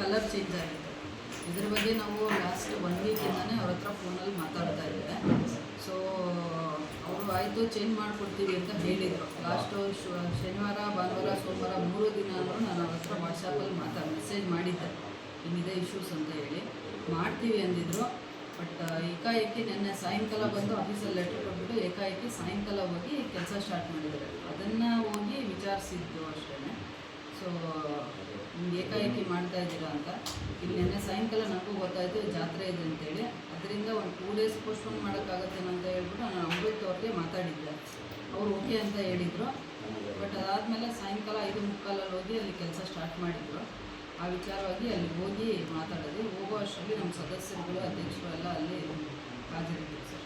Colour change ಆಗಿದೆ. ಇದ್ರ ಬಗ್ಗೆ ನಾವು ಲಾಸ್ಟ್ 1 ವೀಕಿಂದನೇ ಅವ್ರ ಹತ್ರ ಫೋನಲ್ಲಿ ಮಾತಾಡ್ತಾ ಇದ್ದೆ. ಸೊ ಅವರು ಆಯಿತು ಚೇಂಜ್ ಮಾಡಿಕೊಡ್ತೀವಿ ಅಂತ ಹೇಳಿದರು. ಲಾಸ್ಟು ಶನಿವಾರ, ಭಾನುವಾರ, ಸೋಮವಾರ 3 ದಿನ ನಾನು ಅವ್ರ ಹತ್ರ ವಾಟ್ಸಪ್ಪಲ್ಲಿ ಮೆಸೇಜ್ ಮಾಡಿದ್ದೆ, ಹಿಂಗಿದೆ ಇಶ್ಯೂಸ್ ಅಂತ ಹೇಳಿ ಮಾಡ್ತೀವಿ ಅಂದಿದ್ರು. ಬಟ್ ಏಕಾಏಕಿ ನಿನ್ನೆ ಸಾಯಂಕಾಲ ಬಂದು ಆಫೀಸಲ್ಲಿ ಲೆಟ್ರ್ ಕೊಟ್ಬಿಟ್ಟು ಏಕಾಏಕಿ ಸಾಯಂಕಾಲ ಹೋಗಿ ಕೆಲಸ ಸ್ಟಾರ್ಟ್ ಮಾಡಿದ್ದಾರೆ. ಅದನ್ನು ಹೋಗಿ ವಿಚಾರಿಸಿದ್ದು ಅಷ್ಟೇ. ಸೊ ನಿಮ್ಗೆ ಏಕಾಏಕಿ ಮಾಡ್ತಾ ಇದ್ದೀರಾ ಅಂತ. ಇಲ್ಲಿ ನಿನ್ನೆ ಸಾಯಂಕಾಲ ನನಗೂ ಗೊತ್ತಾಯಿತು ಜಾತ್ರೆ ಇದೆ ಅಂತೇಳಿ. ಅದರಿಂದ ಒಂದು 2 ಡೇಸ್ ಪೋಸ್ಟ್ಪೋನ್ ಮಾಡೋಕ್ಕಾಗತ್ತೇನೋ ಅಂತ ಹೇಳ್ಬಿಟ್ಟು ನಾನು ಅಮೃತ್ ಅವ್ರಿಗೆ ಮಾತಾಡಿದ್ದೆ. ಅವರು ಓಕೆ ಅಂತ ಹೇಳಿದರು. ಬಟ್ ಅದಾದಮೇಲೆ ಸಾಯಂಕಾಲ 5:45 ಹೋಗಿ ಅಲ್ಲಿ ಕೆಲಸ ಸ್ಟಾರ್ಟ್ ಮಾಡಿದರು. ಆ ವಿಚಾರವಾಗಿ ಅಲ್ಲಿ ಹೋಗಿ ಮಾತಾಡೋದು. ಹೋಗೋ ಅಷ್ಟರಲ್ಲಿ ನಮ್ಮ ಸದಸ್ಯರುಗಳು, ಅಧ್ಯಕ್ಷರು ಎಲ್ಲ ಅಲ್ಲಿ ಹಾಜರಿದ್ದರು ಸರ್.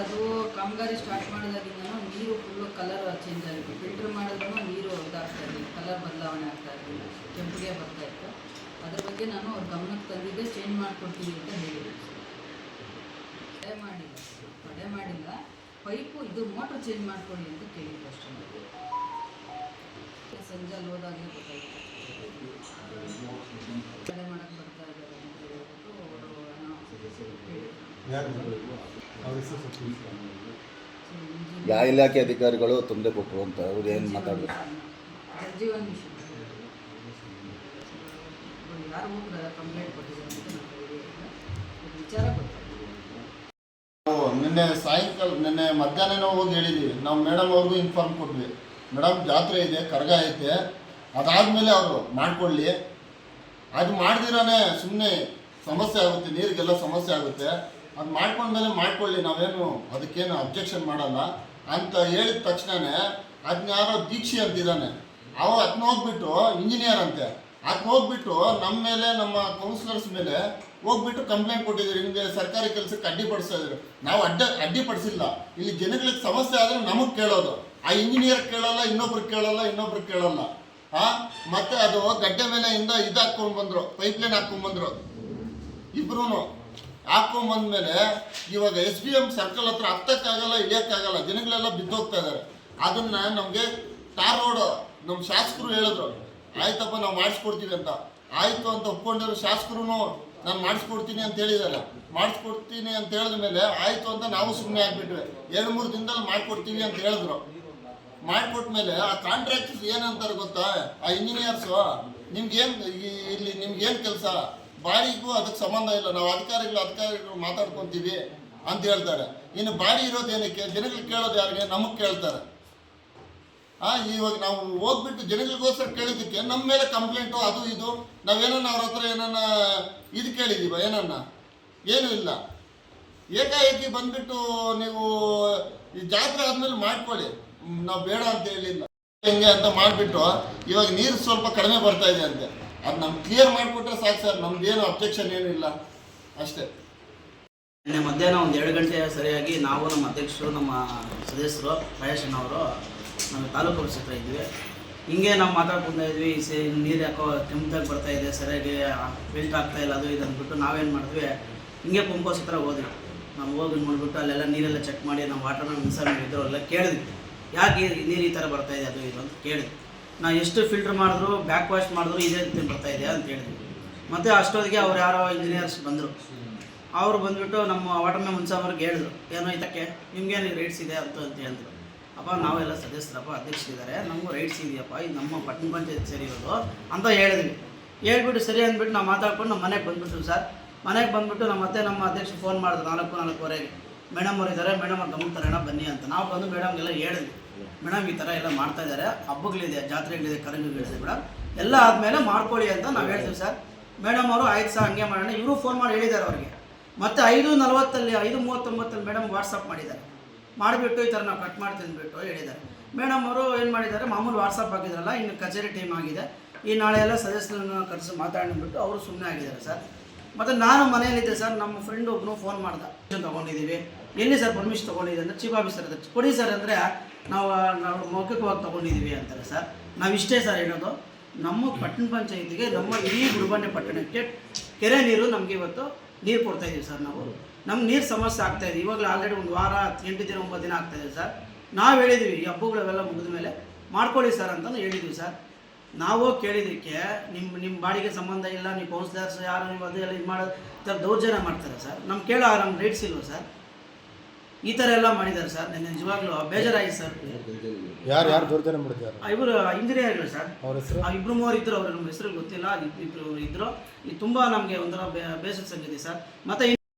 ಅದು ಕಾಮಗಾರಿ ಸ್ಟಾರ್ಟ್ ಮಾಡಿದಾಗಿಂದನೂ ನೀರು ಫುಲ್ಲು ಕಲರ್ ಚೇಂಜ್ ಆಗಿತ್ತು. ಫಿಲ್ಟ್ರ್ ಮಾಡಿದ್ರೂ ನೀರು ಇದಾಗ್ತಾ ಇರಲಿಲ್ಲ, ಕಲರ್ ಬದಲಾವಣೆ ಆಗ್ತಾ ಇರಲಿಲ್ಲ, ಕೆಂಪಿಗೆ ಬರ್ತಾಯಿತ್ತು. ಅದ್ರ ಬಗ್ಗೆ ನಾನು ಅವ್ರ ಗಮನಕ್ಕೆ ತಂದಿದ್ದೆ, ಚೇಂಜ್ ಮಾಡಿಕೊಡ್ತೀವಿ ಅಂತ ಹೇಳಿದ್ದೆ. ತಡೆ ಮಾಡಿಲ್ಲ, ಪೈಪು ಇದು ಮೋಟ್ರ್ ಚೇಂಜ್ ಮಾಡಿಕೊಡಿ ಅಂತ ಕೇಳಿದ್ದು ಅಷ್ಟೇ. ಸಂಜೆ ಅಲ್ಲಿ ಹೋದಾಗಲೇ ಗೊತ್ತಾಯಿತು ತಡೆ ಮಾಡೋಕ್ಕೆ ಬರ್ತಾ ಇದ್ದಾರೆ ಅಂತ ಹೇಳ್ಬಿಟ್ಟು ಅವರು ಯಾವ ಇಲಾಖೆ ಅಧಿಕಾರಿಗಳು ತೊಂದರೆ ಕೊಟ್ಟರು ಅಂತ ಅವ್ರು ಏನು ಮಾತಾಡಿದ್ರು? ಜಲಜೀವನ್ ಮಿಷನ್ ಯಾರು ಕಂಪ್ಲೇಂಟ್ ಕೊಟ್ಟಿದ್ದಾರೆ ಅಂತ ನನಗೆ ವಿಚಾರ ಗೊತ್ತಾಯಿತು. ನಿನ್ನೆ ಮಧ್ಯಾಹ್ನ ಹೋಗಿ ಹೇಳಿದ್ವಿ. ನಾವು ಮೇಡಮ್ ಅವ್ರಿಗೂ ಇನ್ಫಾರ್ಮ್ ಕೊಟ್ವಿ, ಮೇಡಮ್ ಜಾತ್ರೆ ಇದೆ, ಕರಗ ಐತೆ, ಅದಾದಮೇಲೆ ಅವರು ಮಾಡ್ಕೊಳ್ಳಿ, ಅದು ಮಾಡ್ದಿರಾನೆ ಸುಮ್ಮನೆ ಸಮಸ್ಯೆ ಆಗುತ್ತೆ, ನೀರಿಗೆಲ್ಲ ಸಮಸ್ಯೆ ಆಗುತ್ತೆ, ಅದು ಮಾಡ್ಕೊಂಡ್ಮೇಲೆ ಮಾಡ್ಕೊಳ್ಳಿ, ನಾವೇನು ಅದಕ್ಕೇನು ಅಬ್ಜೆಕ್ಷನ್ ಮಾಡಲ್ಲ ಅಂತ ಹೇಳಿದ ತಕ್ಷಣವೇ ಅದನ್ನ ಯಾರೋ ದೀಕ್ಷೆ ಅಂತಿದ್ದಾನೆ, ಅದನ್ನ ಹೋಗ್ಬಿಟ್ಟು ಇಂಜಿನಿಯರ್ ಅಂತೆ, ಅದನ್ನ ಹೋಗ್ಬಿಟ್ಟು ನಮ್ಮ ಮೇಲೆ, ನಮ್ಮ ಕೌನ್ಸಿಲರ್ಸ್ ಮೇಲೆ ಹೋಗ್ಬಿಟ್ಟು ಕಂಪ್ಲೇಂಟ್ ಕೊಟ್ಟಿದ್ದೀರಿ, ನಿಮಗೆ ಸರ್ಕಾರಿ ಕೆಲಸಕ್ಕೆ ಅಡ್ಡಿಪಡಿಸ್ತಾ ಇದ್ರು. ನಾವು ಅಡ್ಡಿಪಡಿಸಿಲ್ಲ. ಇಲ್ಲಿ ಜನಗಳಿಗೆ ಸಮಸ್ಯೆ ಆದರೆ ನಮಗೆ ಕೇಳೋದು, ಆ ಇಂಜಿನಿಯರ್ ಕೇಳಲ್ಲ, ಇನ್ನೊಬ್ರಿಗೆ ಕೇಳಲ್ಲ. ಮತ್ತೆ ಅದು ಗಡ್ಡೆ ಮೇಲೆಯಿಂದ ಇದು ಹಾಕ್ಕೊಂಡ್ಬಂದ್ರು, ಪೈಪ್ಲೈನ್ ಹಾಕ್ಕೊಂಡ್ಬಂದ್ರು, ಇಬ್ರು ಹಾಕ್ಕೊಂಡ್ಬಂದ್ಮೇಲೆ ಇವಾಗ SBM ಸರ್ಕಲ್ ಹತ್ರ ಹತ್ತಕ್ಕಾಗಲ್ಲ, ಇಳಿಯೋಕ್ಕಾಗಲ್ಲ, ಜನಗಳೆಲ್ಲ ಬಿದ್ದೋಗ್ತಾ ಇದ್ದಾರೆ. ಅದನ್ನು ನಮಗೆ ಟಾರ್ ರೋಡ್ ನಮ್ಮ ಶಾಸಕರು ಹೇಳಿದ್ರು, ಆಯ್ತಪ್ಪ ನಾವು ಮಾಡಿಸ್ಕೊಡ್ತೀವಿ ಅಂತ. ಆಯಿತು ಅಂತ ಒಪ್ಕೊಂಡಿರೋ ಶಾಸಕರು ನಾನು ಮಾಡಿಸ್ಕೊಡ್ತೀನಿ ಅಂತ ಹೇಳಿದ್ದಾರೆ. ಮಾಡಿಸ್ಕೊಡ್ತೀನಿ ಅಂತ ಹೇಳಿದ ಮೇಲೆ ಆಯಿತು ಅಂತ ನಾವು ಸುಮ್ಮನೆ ಆಗಿಬಿಟ್ವಿ. 2-3 ದಿನದಲ್ಲಿ ಮಾಡಿಕೊಡ್ತೀವಿ ಅಂತ ಹೇಳಿದ್ರು. ಮಾಡಿಕೊಟ್ಮೇಲೆ ಆ ಕಾಂಟ್ರಾಕ್ಟರ್ಸ್ ಏನಂತಾರೆ ಗೊತ್ತಾ, ಆ ಇಂಜಿನಿಯರ್ಸು, ನಿಮ್ಗೇನು ಕೆಲಸ, ಬಾಡಿಗೂ ಅದಕ್ಕೆ ಸಂಬಂಧ ಇಲ್ಲ, ನಾವು ಅಧಿಕಾರಿಗಳು ಮಾತಾಡ್ಕೊತೀವಿ ಅಂತ ಹೇಳ್ತಾರೆ. ಇನ್ನು ಬಾಡಿ ಇರೋದು ಏನಕ್ಕೆ, ಜನಗಳಿಗೆ ಕೇಳೋದು ಯಾರಿಗೆ, ನಮಗೆ ಕೇಳ್ತಾರೆ. ಇವಾಗ ನಾವು ಹೋಗ್ಬಿಟ್ಟು ಜನಗಳಿಗೋಸ್ಕರ ಕೇಳಿದ್ದಕ್ಕೆ ನಮ್ಮ ಮೇಲೆ ಕಂಪ್ಲೇಂಟು, ಅದು ಇದು, ನಾವೇನನ್ನ ಅವ್ರ ಹತ್ರ ಏನನ್ನ ಇದು ಕೇಳಿದ್ದೀವ, ಏನೂ ಇಲ್ಲ. ಏಕಾಏಕಿ ಬಂದ್ಬಿಟ್ಟು ನೀವು ಈ ಜಾತ್ರೆ ಆದಮೇಲೆ ಮಾಡ್ಕೊಳ್ಳಿ, ನಾವು ಬೇಡ ಅಂತ ಹೇಳಿಲ್ಲ, ಹೆಂಗೆ ಅಂತ ಮಾಡಿಬಿಟ್ಟು ಇವಾಗ ನೀರು ಸ್ವಲ್ಪ ಕಡಿಮೆ ಬರ್ತಾ ಇದೆ ಅಂತೆ. ಅದು ನಮ್ಗೆ ಕ್ಲಿಯರ್ ಮಾಡಿಕೊಟ್ರೆ ಸಾಕು ಸರ್, ನಮ್ದೇನು ಅಬ್ಜೆಕ್ಷನ್ ಏನಿಲ್ಲ ಅಷ್ಟೇ. ನಿನ್ನೆ ಮಧ್ಯಾಹ್ನ 1-2 ಗಂಟೆ ಸರಿಯಾಗಿ ನಾವು, ನಮ್ಮ ಅಧ್ಯಕ್ಷರು, ನಮ್ಮ ಸದಸ್ಯರು ಮಹೇಶನವರು ನಾವು ತಾಲೂಕು ಆಫೀಸ್ ಹತ್ರ ಇದ್ವಿ. ಹಿಂಗೆ ನಾವು ಮಾತಾಡ್ಕೊತಾ ಇದ್ವಿ, ನೀರು ಯಾಕೋ ಕೆಂಪಾಗಿ ಬರ್ತಾಯಿದೆ, ಸರಿಯಾಗಿ ಫಿಲ್ಟ್ ಆಗ್ತಾಯಿಲ್ಲ, ಅದು ಇದು ಅಂದ್ಬಿಟ್ಟು ನಾವೇನು ಮಾಡಿದ್ವಿ, ಹಿಂಗೆ ಪಂಪ್ ಹೌಸ್ ಹತ್ರ ಹೋದ್ವಿ. ನಾವು ಹೋಗಿ ನೋಡಿಬಿಟ್ಟು ಅಲ್ಲೆಲ್ಲ ನೀರೆಲ್ಲ ಚೆಕ್ ಮಾಡಿ ನಾವು ವಾಟರ್ನ ಮಿಕ್ಸರ್ ಮಾಡಿದ್ರು, ಎಲ್ಲ ಕೇಳಿದ್ವಿ, ಯಾಕೆ ನೀರು ಈ ಥರ ಬರ್ತಾಯಿದೆ ಅದು ಇದು ಅಂತ ಕೇಳಿದ್ವಿ. ನಾವು ಎಷ್ಟು ಫಿಲ್ಟ್ರ್ ಮಾಡಿದ್ರು, ಬ್ಯಾಕ್ ವಾಶ್ ಮಾಡಿದ್ರು ಇದೇ ರೀತಿ ಬರ್ತಾಯಿದೆ ಅಂತ ಹೇಳಿದ್ವಿ. ಮತ್ತು ಅಷ್ಟೊತ್ತಿಗೆ ಅವ್ರು ಯಾರೋ ಇಂಜಿನಿಯರ್ಸ್ ಬಂದರು. ಅವರು ಬಂದುಬಿಟ್ಟು ನಮ್ಮ ವಾಟರ್ ಮ್ಯಾನ್ ಮುನ್ಸಾಮರ್ಗೆ ಹೇಳಿದ್ರು, ಏನೋ ಇದಕ್ಕೆ ನಿಮ್ಗೇನು ರೈಟ್ಸ್ ಇದೆ ಅಂತ ಹೇಳಿದ್ರು. ಅಪ್ಪ ನಾವೆಲ್ಲ ಸದಸ್ಯರಪ್ಪ, ಅಧ್ಯಕ್ಷರಿದ್ದಾರೆ, ನಮಗೂ ರೈಟ್ಸ್ ಇದೆಯಪ್ಪ, ಇದು ನಮ್ಮ ಪಟ್ಟಣ ಪಂಚಾಯತ್ ಸರಿ ಇರೋದು ಅಂತ ಹೇಳಿದ್ವಿ. ಹೇಳ್ಬಿಟ್ಟು ಸರಿ ಅಂದ್ಬಿಟ್ಟು ನಾವು ಮಾತಾಡ್ಕೊಂಡು ನಮ್ಮ ಮನೆಗೆ ಬಂದುಬಿಟ್ವಿ ಸರ್. ಮನೆಗೆ ಬಂದುಬಿಟ್ಟು ನಮ್ಮ ಅಧ್ಯಕ್ಷರು ಫೋನ್ ಮಾಡಿದ್ರು 4:45 ಮೇಡಮ್ ಅವ್ರು ಇದ್ದಾರೆ, ಮೇಡಮ್ ಅವ್ರು ಗಮನ ತರೋಣ ಬನ್ನಿ ಅಂತ. ನಾವು ಬಂದು ಮೇಡಮ್ಗೆಲ್ಲ ಹೇಳಿದ್ವಿ, ಮೇಡಮ್ ಈ ಥರ ಎಲ್ಲ ಮಾಡ್ತಾಯಿದ್ದಾರೆ, ಹಬ್ಬಗಳಿದೆ, ಜಾತ್ರೆಗಳಿದೆ, ಕರಂಗುಗಳಿದೆ ಮೇಡಮ್, ಎಲ್ಲ ಆದಮೇಲೆ ಮಾಡ್ಕೊಳ್ಳಿ ಅಂತ ನಾವು ಹೇಳ್ತೀವಿ ಸರ್. ಮೇಡಮ್ ಅವರು ಆಯ್ತು ಸರ್ ಹಂಗೆ ಮಾಡೋಣ, ಇವರು ಫೋನ್ ಮಾಡಿ ಹೇಳಿದ್ದಾರೆ ಅವ್ರಿಗೆ. ಮತ್ತು 5:40 5:39 ಮೇಡಮ್ ವಾಟ್ಸಪ್ ಮಾಡಿಬಿಟ್ಟು ಈ ಥರ ನಾವು ಕಟ್ ಮಾಡ್ತೀವಿ ಅಂದ್ಬಿಟ್ಟು ಹೇಳಿದ್ದಾರೆ. ಮೇಡಮ್ ಅವರು ಏನು ಮಾಡಿದ್ದಾರೆ, ಮಾಮೂಲು ವಾಟ್ಸಪ್ ಆಗಿದ್ರಲ್ಲ, ಇನ್ನು ಕಚೇರಿ ಟೈಮ್ ಆಗಿದೆ, ಈ ನಾಳೆ ಎಲ್ಲ ಸದಸ್ಯರನ್ನು ಕರೆಸಿ ಮಾತಾಡಿಬಿಟ್ಟು ಅವರು ಸುಮ್ಮನೆ ಆಗಿದ್ದಾರೆ ಸರ್. ಮತ್ತು ನಾನು ಮನೆಯಲ್ಲಿದ್ದೆ ಸರ್, ನಮ್ಮ ಫ್ರೆಂಡ್ ಒಬ್ಬನು ಫೋನ್ ಮಾಡ್ದೆ, ತೊಗೊಂಡಿದ್ದೀವಿ, ಎಲ್ಲಿ ಸರ್ ಪರ್ಮಿಷನ್ ತೊಗೊಂಡಿದೆ ಅಂದರೆ ಚೀಫ್ ಆಫೀಸರ್ ಹತ್ರ ಕೊಡಿ ಸರ್ ಅಂದರೆ ನಾವು ಮೌಖಿಕವಾಗಿ ತೊಗೊಂಡಿದ್ದೀವಿ ಅಂತಾರೆ ಸರ್. ನಾವಿಷ್ಟೇ ಸರ್ ಹೇಳೋದು, ನಮ್ಮ ಪಟ್ಟಣ ಪಂಚಾಯತಿಗೆ, ನಮ್ಮ ಇಡೀ ಗುಡಿಬಂಡೆ ಪಟ್ಟಣಕ್ಕೆ ಕೆರೆ ನೀರು ನಮಗೆ ಇವತ್ತು ನೀರು ಕೊಡ್ತಾಯಿದ್ದೀವಿ ಸರ್. ನಮ್ಗೆ ನೀರು ಸಮಸ್ಯೆ ಆಗ್ತಾಯಿದೆ. ಇವಾಗಲೇ ಆಲ್ರೆಡಿ 1 ವಾರ 8 ದಿನ 9 ದಿನ ಆಗ್ತಾಯಿದೆ ಸರ್. ನಾವು ಹೇಳಿದ್ವಿ ಈ ಹಬ್ಬಗಳೆಲ್ಲ ಮುಗಿದ ಮೇಲೆ ಮಾಡ್ಕೊಳ್ಳಿ ಸರ್ ಅಂತಲೂ ಹೇಳಿದ್ವಿ ಸರ್. ನಾವು ಕೇಳಿದ್ದಕ್ಕೆ ನಿಮ್ಮ ಬಾಡಿಗೆ ಸಂಬಂಧ ಇಲ್ಲ, ನೀವು ಕೌನ್ಸಿಲರ್ಸ್ ಯಾರು ನೀವು ಅದೆಲ್ಲ ಇದು ಮಾಡೋದು ಈ ಥರ ದೌರ್ಜನ್ಯ ಮಾಡ್ತಾರೆ ಸರ್. ನಮ್ಮ ರೈಟ್ಸ್ ಇಲ್ವ ಸರ್? ಈ ಥರ ಎಲ್ಲ ಮಾಡಿದ್ದಾರೆ ಸರ್. ನನ್ನ ನಿಜವಾಗ್ಲೂ ಬೇಜಾರಾಗಿದೆ ಸರ್. ಯಾರು ದೌರ್ಜನ್ಯ ಮಾಡಿದ್ದಾರೆ? ಇವರು ಇಂಜಿನಿಯರ್ಗಳು ಸರ್. ಅವ್ರ ಹೆಸರು? ಇಬ್ಬರು ಮೂವರು ಇದ್ದರು. ಅವ್ರು ನಮ್ಮ ಹೆಸರು ಗೊತ್ತಿಲ್ಲ. ಇಬ್ಬರು ಇದ್ದರು. ಇದು ತುಂಬ ನಮಗೆ ಒಂಥರ ಬೇಸರ ಸಂಗತಿ ಸರ್. ಮತ್ತು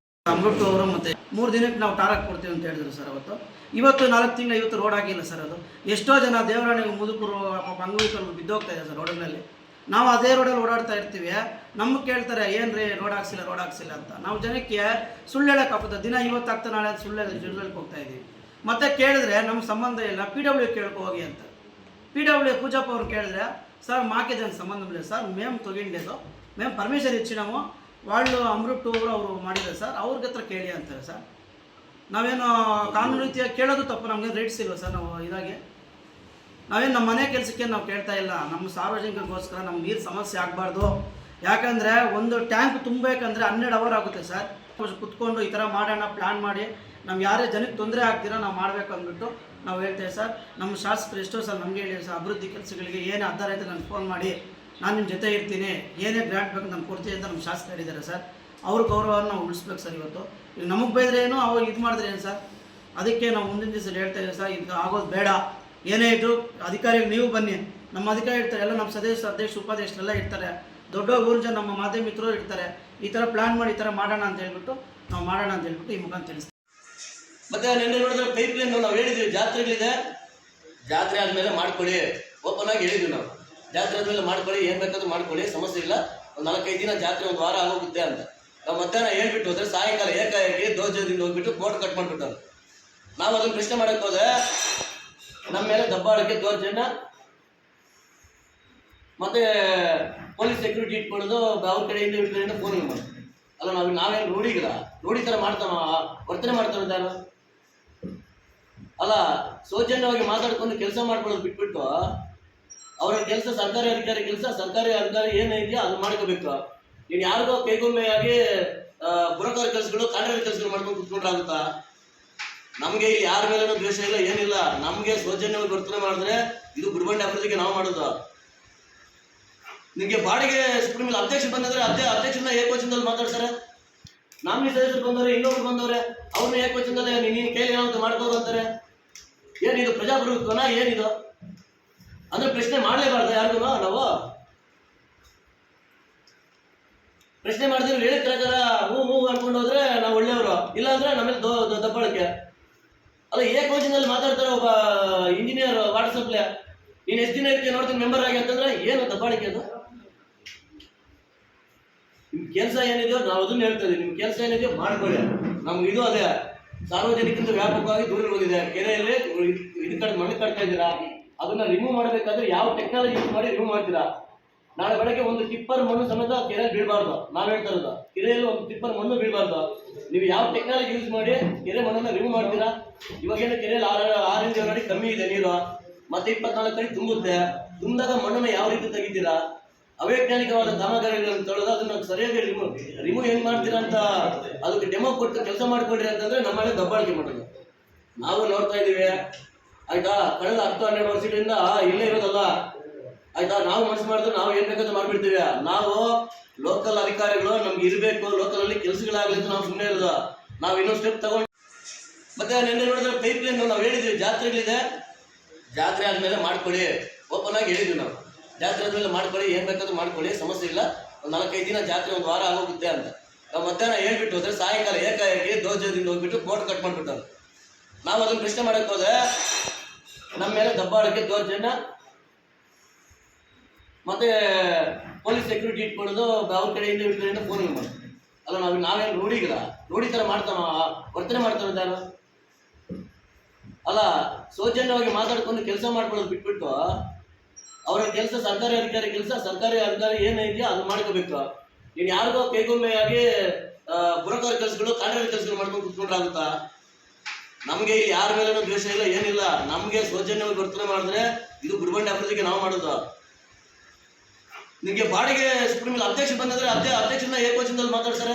ಅಮೃತ್ ಅವರು ಮತ್ತು 3 ದಿನಕ್ಕೆ ನಾವು ಟಾರಕ್ ಕೊಡ್ತೀವಿ ಅಂತ ಹೇಳಿದ್ರು ಸರ್ ಅವತ್ತು. ಇವತ್ತು 4 ತಿಂಗಳು ಇವತ್ತು ರೋಡ್ ಆಗಿಲ್ಲ ಸರ್. ಅದು ಎಷ್ಟೋ ಜನ ದೇವರಾಣಿಗೆ ಮುದುಕರು ಅಂಗವಿಕಲರು ಬಿದ್ದೋಗ್ತಾ ಇದೆ ಸರ್ ರೋಡಿನಲ್ಲಿ. ನಾವು ಅದೇ ರೋಡಲ್ಲಿ ಓಡಾಡ್ತಾ ಇರ್ತೀವಿ. ನಮಗೆ ಕೇಳ್ತಾರೆ ಏನು ರೀ ರೋಡ್ ಹಾಕ್ಸಿಲ್ಲ ಅಂತ. ನಾವು ಜನಕ್ಕೆ ಸುಳ್ಳು ಹೇಳೋಕ್ಕಾಗ್ತದೆ. ದಿನ ಇವತ್ತು ಆಗ್ತಾ ನಾಳೆ ಸುಳ್ಳು ಹೇಳಕ್ಕೆ ಹೋಗ್ತಾ ಇದ್ದೀವಿ. ಮತ್ತೆ ಕೇಳಿದ್ರೆ ನಮ್ಮ ಸಂಬಂಧ ಇಲ್ಲ, PW ಕೇಳ್ಕೊ ಹೋಗಿ ಅಂತ. PW పూజప్ప ಅವ್ರು ಕೇಳಿದ್ರೆ సార్ మాకే దానికి సంబంధం లేదు సార్, మేము తొగిండేదో మేము పర్మిషన్ ఇచ్చినాము, వాళ్ళు అమృత్ ಅವರು ಮಾಡಿದ್ದಾರೆ ಸರ್, ಅವ್ರಿಗೆ ಹತ್ರ ಕೇಳಿ ಅಂತಾರೆ ಸರ್. ನಾವೇನು ಕಾನೂನು ರೀತಿಯಾಗಿ ಕೇಳೋದು ತಪ್ಪು, ನಮಗೆ ರೈಟ್ಸ್ ಇಲ್ವ ಸರ್? ನಾವು ಇದಾಗೆ ನಾವೇನು ನಮ್ಮ ಮನೆ ಕೆಲಸಕ್ಕೆ ನಾವು ಕೇಳ್ತಾ ಇಲ್ಲ. ನಮ್ಮ ಸಾರ್ವಜನಿಕರಿಗೋಸ್ಕರ ನಮ್ಮ ನೀರು ಸಮಸ್ಯೆ ಆಗಬಾರ್ದು. ಯಾಕಂದರೆ ಒಂದು ಟ್ಯಾಂಕ್ ತುಂಬಬೇಕಂದ್ರೆ 12 ಅವರ್ ಆಗುತ್ತೆ ಸರ್. ಕುತ್ಕೊಂಡು ಈ ಥರ ಮಾಡೋಣ ಪ್ಲ್ಯಾನ್ ಮಾಡಿ ನಾವು ಯಾರೇ ಜನಕ್ಕೆ ತೊಂದರೆ ಆಗ್ತೀರಾ ನಾವು ಮಾಡಬೇಕು ಅಂದ್ಬಿಟ್ಟು ನಾವು ಹೇಳ್ತೇವೆ ಸರ್. ನಮ್ಮ ಶಾಸಕರು ಎಷ್ಟೋ ಸಲ ನಮಗೆ ಹೇಳಿ ಸರ್, ಅಭಿವೃದ್ಧಿ ಕೆಲಸಗಳಿಗೆ ಏನೇ ಆಧಾರ ಐತೆ ನನಗೆ ಫೋನ್ ಮಾಡಿ, ನಾನು ನಿಮ್ಮ ಜೊತೆ ಇರ್ತೀನಿ, ಏನೇ ಗ್ರಾಂಟ್ ಬೇಕು ನಾನು ಕೊಡ್ತೀನಿ ಅಂತ ನಮ್ಮ ಶಾಸಕರು ಹೇಳಿದ್ದಾರೆ ಸರ್. ಅವ್ರ ಗೌರವವನ್ನು ನಾವು ಉಳಿಸ್ಬೇಕು ಸರ್. ಇವತ್ತು ಈಗ ನಮಗೆ ಬೈದ್ರೆ ಏನು, ಅವಾಗ ಇದು ಮಾಡಿದ್ರೆ ಏನು ಸರ್? ಅದಕ್ಕೆ ನಾವು ಮುಂದಿನ ದಿವಸ ಹೇಳ್ತಾ ಇದ್ದೀವಿ ಸರ್, ಇದು ಆಗೋದು ಬೇಡ. ಏನೇ ಇದ್ರು ಅಧಿಕಾರಿಗಳು ನೀವು ಬನ್ನಿ, ನಮ್ಮ ಅಧಿಕಾರಿ ಇರ್ತಾರೆ, ಎಲ್ಲ ನಮ್ಮ ಸದಸ್ಯ ಅಧ್ಯಕ್ಷ ಉಪಾಧ್ಯಕ್ಷರೆಲ್ಲ ಇರ್ತಾರೆ, ದೊಡ್ಡ ಊರು ಜನ ನಮ್ಮ ಮಾಧ್ಯಮ ಮಿತ್ರರು ಇರ್ತಾರೆ. ಈ ಥರ ಪ್ಲ್ಯಾನ್ ಮಾಡಿ ಈ ಥರ ಮಾಡೋಣ ಅಂತ ಹೇಳ್ಬಿಟ್ಟು ನಾವು ಮಾಡೋಣ ಅಂತ ಹೇಳ್ಬಿಟ್ಟು ಈ ಮುಖಾಂತರ ತಿಳಿಸ್ತೀವಿ. ಮತ್ತೆ ನಿನ್ನೆ ನೋಡಿದ್ರೆ ಪೈಪ್ ಲೈನ್ ನಾವು ಹೇಳಿದ್ವಿ, ಜಾತ್ರೆಗಳಿದೆ, ಜಾತ್ರೆ ಆದಮೇಲೆ ಮಾಡ್ಕೊಳ್ಳಿ, ಓಪನ್ ಆಗಿ ಹೇಳಿದ್ವಿ ನಾವು. ಜಾತ್ರೆ ಆದಮೇಲೆ ಮಾಡ್ಕೊಳ್ಳಿ, ಏನು ಬೇಕಾದ್ರೂ ಮಾಡ್ಕೊಳ್ಳಿ, ಸಮಸ್ಯೆ ಇಲ್ಲ, ಒಂದು 4-5 ದಿನ ಜಾತ್ರೆ, 1 ವಾರ ಆಗೋಗುತ್ತೆ ಅಂತ ನಾವು ಮಧ್ಯಾಹ್ನ ಹೇಳ್ಬಿಟ್ಟು ಹೋದ್ರೆ ಸಾಯಂಕಾಲ ಏಕಾಏಕಿ ದೌರ್ಜನ್ಯದಿಂದ ಹೋಗ್ಬಿಟ್ಟು ಬೋರ್ಡ್ ಕಟ್ ಮಾಡಿಬಿಟ್ಟರು. ನಾವು ಅದನ್ನು ಪ್ರಶ್ನೆ ಮಾಡೋಕ್ಕೆ ಹೋದ್ರೆ ನಮ್ಮ ಮೇಲೆ ದಬ್ಬಾಳಿಕೆ, ದೌರ್ಜನ್ಯ, ಮತ್ತೆ ಪೊಲೀಸ್ ಸೆಕ್ಯೂರಿಟಿ ಇಟ್ಕೊಳ್ಳೋದು, ಅವ್ರ ಕಡೆಯಿಂದ ಇವ್ರ ಕಡೆಯಿಂದ ಫೋನ್ ಮಾಡ್ತೀವಿ. ಅಲ್ಲ ನಾವೇನು ರೂಢಿ ಥರ ಮಾಡ್ತಾನೋ ವರ್ತನೆ ಮಾಡ್ತಾನೆ ಯಾರು? ಅಲ್ಲ, ಸೌಜನ್ಯವಾಗಿ ಮಾತಾಡ್ಕೊಂಡು ಕೆಲಸ ಮಾಡ್ಕೊಳ್ಳೋದು ಬಿಟ್ಬಿಟ್ಟು ಅವರ ಕೆಲಸ ಸರ್ಕಾರಿ ಅಧಿಕಾರಿ ಏನೈದೆಯೋ ಅದು ಮಾಡ್ಕೋಬೇಕು. ನೀನು ಯಾರಿಗೋ ಕೈಗೊಮ್ಮೆಯಾಗಿ ಬುಡಕರ ಕೆಲಸಗಳು, ಕಾಂಟ್ರಾಕ್ಟ್ ಕೆಲಸಗಳು ಮಾಡ್ಕೊಂಡು ಕುತ್ಕೊಂಡ್ರಾಗುತ್ತಾ? ನಮಗೆ ಇಲ್ಲಿ ಯಾರ ಮೇಲೇನೂ ದ್ವೇಷ ಇಲ್ಲ, ಏನಿಲ್ಲ. ನಮಗೆ ಸೌಜನ್ಯವಾಗಿ ವರ್ತನೆ ಮಾಡಿದ್ರೆ ಇದು ಗುಡಿಬಂಡೆ ಅಭಿವೃದ್ಧಿಗೆ ನಾವು ಮಾಡೋದು. ನಿಮಗೆ ಬಾಡಿಗೆ ಸುಪ್ರೀಂ ಅಧ್ಯಕ್ಷ ಬಂದಿದ್ರೆ ಅಧ್ಯಕ್ಷನ ಏಕವಚನದಲ್ಲಿ ಮಾತಾಡ್ತಾರೆ. ನಾಮಿನಿ ಸದಸ್ಯರು ಬಂದವ್ರೆ, ಇನ್ನೊಬ್ರು ಬಂದವ್ರೆ, ಅವ್ರನ್ನ ಏಕವಚನದಲ್ಲಿ ನೀನು ಕೈಲಿ ಏನಾದ್ರು ಮಾಡ್ಬೋದು ಅಂತಾರೆ. ಏನಿದು ಪ್ರಜಾಪ್ರಭುತ್ವನ? ಏನಿದು ಅಂದ್ರೆ ಪ್ರಶ್ನೆ ಮಾಡಲೇಬಾರ್ದು ಯಾರಿಗೂ? ನಾವು ಪ್ರಶ್ನೆ ಮಾಡಿದ್ರೆ ಹೇಳಿದ ಪ್ರಕಾರ ಹೂ ಅನ್ಕೊಂಡು ಹೋದ್ರೆ ನಾವು ಒಳ್ಳೆಯವರು, ಇಲ್ಲಾಂದ್ರೆ ನಮ್ಮೇಲೆ ದಬ್ಬಾಳಿಕೆ. ಅಲ್ಲ, ಏಕವಚನದಲ್ಲಿ ಮಾತಾಡ್ತಾರೆ ಒಬ್ಬ ಇಂಜಿನಿಯರ್ ವಾಟ್ಸಪ್ಲೆ. ನೀನು ಎಷ್ಟು ದಿನ ಇರ್ತೀಯ ನೋಡ್ತೀನಿ ಮೆಂಬರ್ ಆಗಿ ಅಂತಂದ್ರೆ ಏನು ದಬ್ಬಾಳಿಕೆ ಅದು? ನಿಮ್ ಕೆಲಸ ಏನಿದೆಯೋ ನಾವು ಅದನ್ನ ಹೇಳ್ತಾ ಇದೀವಿ. ನಿಮ್ ಕೆಲಸ ಏನಿದೆಯೋ ಮಾಡ್ಕೊಳ್ಳಿ. ನಮ್ಗೆ ಇದು ಅದೇ ಸಾರ್ವಜನಿಕರಿಂದ ವ್ಯಾಪಕವಾಗಿ ದೂರ ಹೋಗಿದೆ. ಕೆರೆಯಲ್ಲಿ ಇದು ಕಡೆ ಮಣ್ಣು ಕಟ್ತಾ ಇದ್ದೀರಾ, ಅದನ್ನ ರಿಮೂವ್ ಮಾಡಬೇಕಾದ್ರೆ ಯಾವ ಟೆಕ್ನಾಲಜಿ ಯೂಸ್ ಮಾಡಿ ರಿಮೂವ್ ಮಾಡ್ತೀರಾ? ನಾಳೆ ಬೆಳಗ್ಗೆ ಒಂದು ಟಿಪ್ಪರ್ ಮಣ್ಣು ಸಮೇತ ಕೆರೆಯಲ್ಲಿ ಬೀಳಬಾರ್ದು. ನಾವ್ ಹೇಳ್ತಾ ಇರೋದು, ಕೆರೆಯಲ್ಲಿ ಒಂದು ಟಿಪ್ಪರ್ ಮಣ್ಣು ಬೀಳಬಾರ್ದು. ನೀವು ಯಾವ ಟೆಕ್ನಾಲಜಿ ಯೂಸ್ ಮಾಡಿ ಕೆರೆ ಮಣ್ಣನ್ನ ರಿಮೂವ್ ಮಾಡ್ತೀರಾ? ಇವಾಗೇನು ಕೆರೆಯಲ್ಲಿ 6 ಇಂಚ್ ಅಡಿ ಕಮ್ಮಿ ಇದೆ ನೀರು, ಮತ್ತೆ 24 ಅಡಿ ತುಂಬುತ್ತೆ. ತುಂಬಿದಾಗ ಮಣ್ಣನ್ನ ಯಾವ ರೀತಿ ತೆಗಿತೀರಾ? ಅವೈಜ್ಞಾನಿಕವಾದ ಕಾಮಗಾರಿಗಳನ್ನು ತೊಳೆದು ಅದನ್ನ ಸರಿಯಾಗಿ ರಿಮೂವ್ ಹೆಂಗ್ ಮಾಡ್ತೀರಾ ಅಂತ ಅದಕ್ಕೆ ಡೆಮೋ ಕೊಟ್ಟು ಕೆಲಸ ಮಾಡ್ಕೊಡ್ರಿ ಅಂತಂದ್ರೆ ನಮ್ಮಲ್ಲಿ ದಬ್ಬಾಳಿಕೆ ಮಾಡೋದು ನಾವು ನೋಡ್ತಾ ಇದೀವಿ. ಆಯ್ತಾ, ಕಳೆದ 10-12 ವರ್ಷಗಳಿಂದ ಇಲ್ಲೇ ಇರೋದಲ್ಲ. ಆಯ್ತಾ, ನಾವು ಮನಸ್ಸು ಮಾಡಿದ್ರೆ ನಾವು ಏನ್ ಬೇಕಾದ್ರೂ ಮಾಡ್ಬಿಡ್ತೀವಿ. ನಾವು ಲೋಕಲ್ ಅಧಿಕಾರಿಗಳು ನಮ್ಗೆ ಇರಬೇಕು, ಲೋಕಲ್ ಅಲ್ಲಿ ಕೆಲಸಗಳಾಗ್ಲಿ ಅಂತ ನಾವು ಸುಮ್ಮನೆ ಇರೋದು. ನಾವು ಇನ್ನೊಂದು ಸ್ಟೆಪ್ ತಗೊಂಡು ಮತ್ತೆ ನಿನ್ನೆ ನೋಡಿದ್ರೆ ಪೈಪ್ ಲೈನ್ ನಾವು ಹೇಳಿದ್ವಿ, ಜಾತ್ರೆಗಳಿದೆ, ಜಾತ್ರೆ ಆದ್ಮೇಲೆ ಮಾಡ್ಕೊಳ್ಳಿ, ಓಪನ್ ಆಗಿ ಹೇಳಿದ್ವಿ ನಾವು. ಜಾತ್ರೆ ಆದ್ಮೇಲೆ ಮಾಡ್ಕೊಳ್ಳಿ, ಏನು ಬೇಕಾದ್ರೂ ಮಾಡ್ಕೊಳ್ಳಿ, ಸಮಸ್ಯೆ ಇಲ್ಲ, ಒಂದು 4-5 ದಿನ ಜಾತ್ರೆ, 1 ವಾರ ಆಗೋಗುತ್ತೆ ಅಂತ ನಾವು ಮಧ್ಯಾಹ್ನ ಹೇಳ್ಬಿಟ್ಟು ಹೋದ್ರೆ ಸಾಯಂಕಾಲ ಏಕಾಏಕಿ ದೌರ್ಜನ್ಯದಿಂದ ಹೋಗ್ಬಿಟ್ಟು ಬೋರ್ಡ್ ಕಟ್ ಮಾಡಿಬಿಟ್ಟರು. ನಾವು ಅದನ್ನು ಪ್ರಶ್ನೆ ಮಾಡೋಕ್ಕೆ ಹೋದ್ರೆ ನಮ್ಮ ಮೇಲೆ ದಬ್ಬಾಳಿಕೆ, ದೌರ್ಜನ್ಯ, ಮತ್ತೆ ಪೊಲೀಸ್ ಸೆಕ್ಯೂರಿಟಿ ಇಟ್ಕೊಳ್ಳೋದು, ಅವ್ರ ಕಡೆಯಿಂದ ಇವ್ರ ಕಡೆಯಿಂದ ಫೋನ್ ಮಾಡ್ತೀವಿ. ಅಲ್ಲ, ನಾವೇನು ರೂಢಿ ಥರ ಮಾಡ್ತಾನೋ ವರ್ತನೆ ಮಾಡ್ತಾನೆ ಯಾರು? ಅಲ್ಲ, ಸೌಜನ್ಯವಾಗಿ ಮಾತಾಡ್ಕೊಂಡು ಕೆಲಸ ಮಾಡ್ಕೊಳ್ಳೋದು ಬಿಟ್ಬಿಟ್ಟು ಅವರ ಕೆಲಸ ಸರ್ಕಾರಿ ಅಧಿಕಾರಿ ಏನೈದೆಯೋ ಅದು ಮಾಡ್ಕೋಬೇಕು. ನೀನು ಯಾರಿಗೋ ಕೈಗೊಮ್ಮೆಯಾಗಿ ಬುಡಕರ ಕೆಲಸಗಳು, ಕಾಂಟ್ರಾಕ್ಟ್ ಕೆಲಸಗಳು ಮಾಡ್ಕೊಂಡು ಕುತ್ಕೊಂಡ್ರಾಗುತ್ತಾ? ನಮಗೆ ಇಲ್ಲಿ ಯಾರ ಮೇಲೇನೂ ದ್ವೇಷ ಇಲ್ಲ, ಏನಿಲ್ಲ. ನಮಗೆ ಸೌಜನ್ಯವಾಗಿ ವರ್ತನೆ ಮಾಡಿದ್ರೆ ಇದು ಗುಡಿಬಂಡೆ ಅಭಿವೃದ್ಧಿಗೆ ನಾವು ಮಾಡೋದು. ನಿಮಗೆ ಬಾಡಿಗೆ ಸುಪ್ರೀಂ ಅಧ್ಯಕ್ಷ ಬಂದಿದ್ರೆ ಅಧ್ಯಕ್ಷನ ಏಕವಚನದಲ್ಲಿ ಮಾತಾಡ್ತಾರೆ.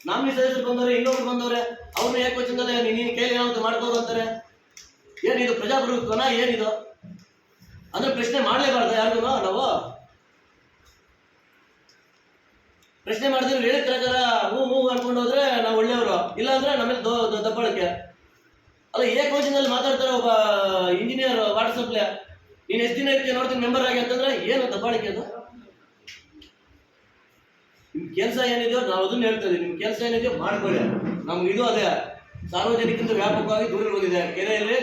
ನಾಮಿನಿ ಸದಸ್ಯರು ಬಂದವ್ರೆ, ಇನ್ನೊಬ್ರು ಬಂದವ್ರೆ, ಅವ್ರನ್ನ ಏಕವಚನದಲ್ಲಿ ನೀನು ಕೈಲಿ ಏನಾದ್ರು ಮಾಡ್ಬೋದು ಅಂತಾರೆ. ಏನಿದು ಪ್ರಜಾಪ್ರಭುತ್ವನ? ಏನಿದು ಅಂದ್ರೆ ಪ್ರಶ್ನೆ ಮಾಡಲೇಬಾರ್ದು ಯಾರಿಗೂ ನಾವು ಪ್ರಶ್ನೆ ಮಾಡಿದ್ರೆ ಹೇಳಿದ ಪ್ರಕಾರ ಹೂ ಅನ್ಕೊಂಡು ಹೋದ್ರೆ ನಾವು ಒಳ್ಳೆಯವರು, ಇಲ್ಲ ಅಂದ್ರೆ ನಮ್ಮಲ್ಲಿ ದಬ್ಬಾಳಿಕೆ. ಅಲ್ಲ ಏಕವಚನದಲ್ಲಿ ಮಾತಾಡ್ತಾರೆ ಒಬ್ಬ ಇಂಜಿನಿಯರ್ ವಾಟ್ಸಪ್ಲೆ, ನೀನು ಎಷ್ಟು ದಿನ ಇರ್ತೀಯ ನೋಡ್ತೀನಿ ಮೆಂಬರ್ ಆಗಿ ಅಂತಂದ್ರೆ ಏನು ದಬ್ಬಾಳಿಕೆ ಅದು? ನಿಮ್ ಕೆಲಸ ಏನಿದೆಯೋ ನಾವು ಅದನ್ನ ಹೇಳ್ತಾ ಇದ್ದೀವಿ, ನಿಮ್ ಕೆಲಸ ಏನಿದೆಯೋ ಮಾಡ್ಕೊಳ್ಳಿ. ನಮ್ಗೆ ಇದು ಅದೇ ಸಾರ್ವಜನಿಕರಿಂದ ವ್ಯಾಪಕವಾಗಿ ದೂರ ಹೋಗಿದೆ. ಕೆರೆಯಲ್ಲಿ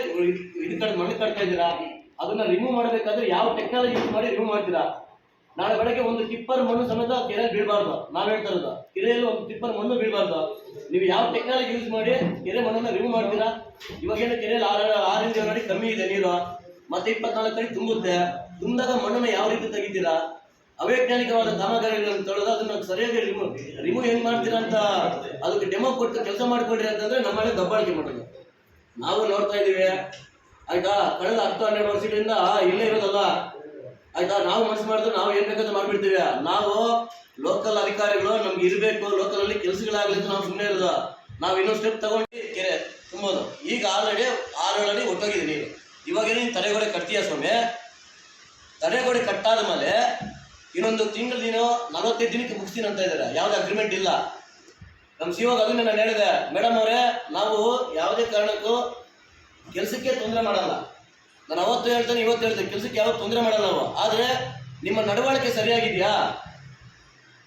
ಇದು ಕಡೆ ಮಣ್ಣು ಕಟ್ತಾ ಇದ್ದೀರಾ, ಅದನ್ನ ರಿಮೂವ್ ಮಾಡಬೇಕಾದ್ರೆ ಯಾವ ಟೆಕ್ನಾಲಜಿ ಯೂಸ್ ಮಾಡಿ ರಿಮೂವ್ ಮಾಡ್ತೀರಾ? ನಾಳೆ ಬೆಳಗ್ಗೆ ಒಂದು ಟಿಪ್ಪರ್ ಮಣ್ಣು ಸಮೇತ ಕೆರೆಯಲ್ಲಿ ಬೀಳಬಾರ್ದು. ನಾವ್ ಹೇಳ್ತಾ ಇರೋದು ಕೆರೆಯಲ್ಲಿ ಒಂದು ಟಿಪ್ಪರ್ ಮಣ್ಣು ಬೀಳಬಾರ್ದು. ನೀವು ಯಾವ ಟೆಕ್ನಾಲಜಿ ಯೂಸ್ ಮಾಡಿ ಕೆರೆ ಮಣ್ಣನ್ನ ರಿಮೂವ್ ಮಾಡ್ತೀರಾ? ಇವಾಗೇನು ಕೆರೆಯಲ್ಲಿ 6 ಅಡಿ ಕಮ್ಮಿ ಇದೆ ನೀರು, ಮತ್ತೆ 24 ಅಡಿ ತುಂಬುತ್ತೆ. ತುಂಬಿದಾಗ ಮಣ್ಣನ್ನ ಯಾವ ರೀತಿ ತೆಗಿತೀರಾ? ಅವೈಜ್ಞಾನಿಕವಾದ ಕಾಮಗಾರಿಗಳನ್ನು ತೊಳೆದು ಅದನ್ನ ಸರಿಯಾಗಿ ರಿಮೂವ್ ಹೆಂಗ್ ಮಾಡ್ತೀರಾ ಅಂತ ಅದಕ್ಕೆ ಡೆಮೋ ಕೊಟ್ಟು ಕೆಲಸ ಮಾಡ್ಕೊಡ್ರಿ ಅಂತಂದ್ರೆ ನಮ್ಮಲ್ಲಿ ದಬ್ಬಾಳಿಕೆ ಮಾಡೋದು ನಾವು ನೋಡ್ತಾ ಇದೀವಿ. ಆಯ್ತಾ, ಕಳೆದ 10-12 ವರ್ಷಗಳಿಂದ ಇಲ್ಲೇ ಇರೋದಲ್ಲ. ಆಯ್ತಾ, ನಾವು ಮನಸ್ಸು ಮಾಡಿದ್ರೆ ನಾವು ಏನ್ ಬೇಕಾದ್ರೂ ಮಾಡ್ಬಿಡ್ತೀವಿ. ನಾವು ಲೋಕಲ್ ಅಧಿಕಾರಿಗಳು ನಮ್ಗೆ ಇರಬೇಕು, ಲೋಕಲ್ ಅಲ್ಲಿ ಕೆಲಸಗಳಾಗ್ಲಿ ಅಂತ ನಾವು ಸುಮ್ಮನೆ ಇರೋದು. ನಾವು ಇನ್ನೊಂದು ಸ್ಟೆಪ್ ತಗೊಂಡು ಕೆರೆ ತುಂಬೋದು. ಈಗ ಆಲ್ರೆಡಿ 6-7 ಅಡಿ ಒಟ್ಟೋಗಿದೆ ನೀರು. ಇವಾಗ ನೀನು ತಡೆಗೋಡೆ ಕಟ್ತೀಯ ಸ್ವಾಮಿ, ತಡೆಗೋಡೆ ಕಟ್ಟಾದ ಮೇಲೆ ಇನ್ನೊಂದು ತಿಂಗಳು ನೀನು 45 ದಿನಕ್ಕೆ ಮುಗಿಸ್ತೀನಿ ಅಂತ ಇದ್ದಾರೆ. ಯಾವುದೇ ಅಗ್ರಿಮೆಂಟ್ ಇಲ್ಲ. ನಮ್ಮ ಸಿಒಗೆ ಅದನ್ನ ನಾನು ಹೇಳಿದೆ, ಮೇಡಮ್ ಅವರೇ ನಾವು ಯಾವುದೇ ಕಾರಣಕ್ಕೂ ಕೆಲಸಕ್ಕೆ ತೊಂದರೆ ಮಾಡಲ್ಲ. ನಾನು ಅವತ್ತು ಹೇಳ್ತೇನೆ, ಇವತ್ತು ಹೇಳ್ತೇನೆ, ಕೆಲಸಕ್ಕೆ ಯಾವತ್ತು ತೊಂದರೆ ಮಾಡಲ್ಲ ನಾವು. ಆದರೆ ನಿಮ್ಮ ನಡವಳಿಕೆ ಸರಿಯಾಗಿದೆಯಾ?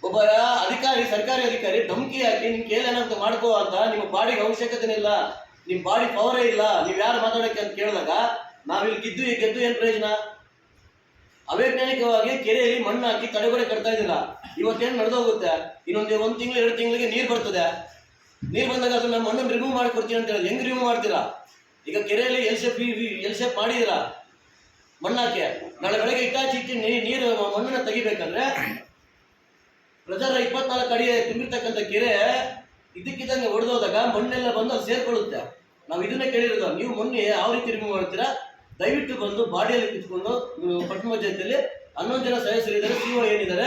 ಒಬ್ಬ ಅಧಿಕಾರಿ, ಸರ್ಕಾರಿ ಅಧಿಕಾರಿ ಧಮಕಿ ಹಾಕಿ ನಿಮ್ ಕೇಳಿ ಏನಾಗುತ್ತೆ ಮಾಡ್ಕೋ ಅಂತ, ನಿಮ್ಮ ಬಾಡಿಗೆ ಅವಶ್ಯಕತೆನೇ ಇಲ್ಲ, ನಿಮ್ಮ ಬಾಡಿ ಪವರೇ ಇಲ್ಲ, ನೀವು ಯಾರು ಮಾತಾಡೋಕ್ಕೆ ಅಂತ ಕೇಳಿದಾಗ ನಾವಿಲ್ಲಿ ಗೆದ್ದು ಏನು ಪ್ರಯೋಜನ? ಅವೈಜ್ಞಾನಿಕವಾಗಿ ಕೆರೆಯಲ್ಲಿ ಮಣ್ಣು ಹಾಕಿ ತಡೆಗೋಡೆ ಕಟ್ತಾ ಇದ್ದೀರಾ. ಇವತ್ತೇನು ನಡೆದೋಗುತ್ತೆ, ಇನ್ನೊಂದು 1 ತಿಂಗಳು 2 ತಿಂಗಳಿಗೆ ನೀರು ಬರ್ತದೆ. ನೀರು ಬಂದಾಗ ಅದನ್ನ ಮಣ್ಣನ್ನು ರಿಮೂವ್ ಮಾಡಿಕೊಡ್ತೀನಿ ಅಂತ ಹೇಳಿ ಹೆಂಗ್ ರಿಮೂವ್ ಮಾಡ್ತೀರಾ? ಈಗ ಕೆರೆಯಲ್ಲಿ ಎಲ್ ಶೇಪ್ ಮಾಡಿದ್ದೀರಾ ಮಣ್ಣಾಕೆ, ನಾಳೆ ಬೆಳಗ್ಗೆ ಇಟ್ಟಿ ನೀರು ಮಣ್ಣನ್ನ ತೆಗಿಬೇಕಂದ್ರೆ ಪ್ರಜಾರ 24 ಅಡಿ ತುಂಬಿರ್ತಕ್ಕಂಥ ಕೆರೆ ಇದಕ್ಕಿದ್ದಂಗೆ ಹೊಡೆದೋದಾಗ ಮಣ್ಣೆಲ್ಲ ಬಂದು ಅದು ಸೇರ್ಕೊಳ್ಳುತ್ತೆ. ನಾವು ಇದನ್ನೇ ಕೇಳಿರೋದು, ನೀವು ಮೊನ್ನೆ ಯಾವ ರೀತಿ ರಿಮೂವ್ ಮಾಡ್ತೀರಾ? ದಯವಿಟ್ಟು ಬಂದು ಬಾಡಿಯಲ್ಲಿ ಕಿತ್ಕೊಂಡು ಪಟ್ಟಣ ಪಂಚಾಯತಿಯಲ್ಲಿ 11 ಜನ ಸದಸ್ಯರಿದ್ದಾರೆ, ಸಿಒ ಏನಿದ್ದಾರೆ,